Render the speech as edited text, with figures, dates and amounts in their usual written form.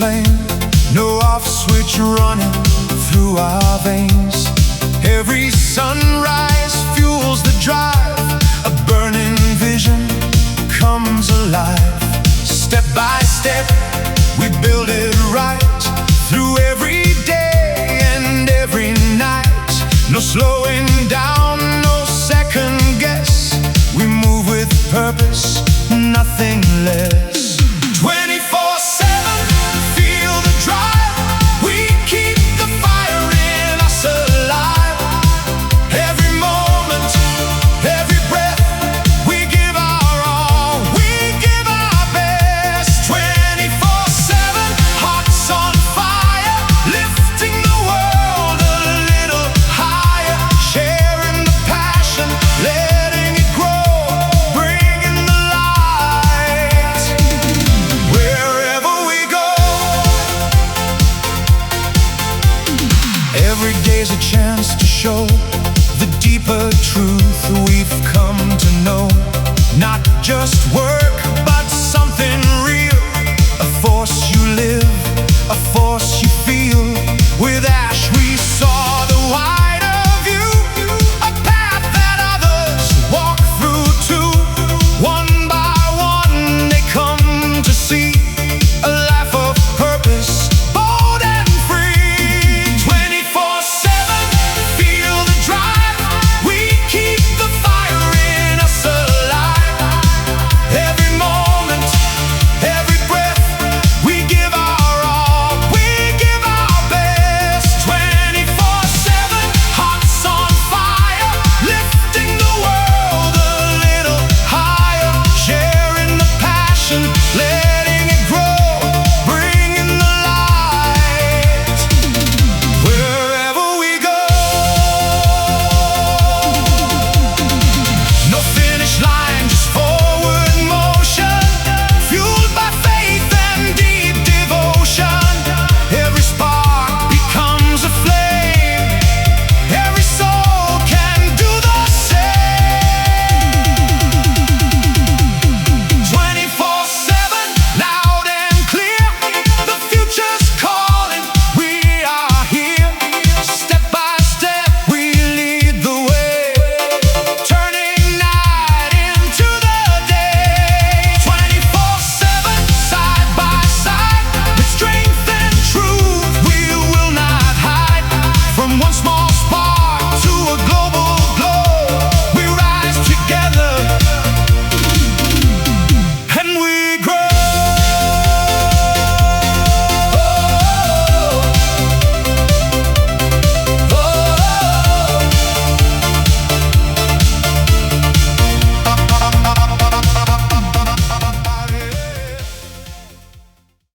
flame, no off switch running through our veins. Every sunrise fuels the drive, a burning vision comes alive. Step by step, we build it right, through every day and every night. No slowing down, no second guess. We move with purpose, nothing less. 24/7, feel the drive. We keep the fire in us alive. Every moment, every breath, we give our all, we give our best. 24/7, hearts on fire, lifting the world a little higher, sharing the passion, letting it grow, bringing the light wherever we go. Every day's a chance to show the deeper truth we've come to know. Not just work,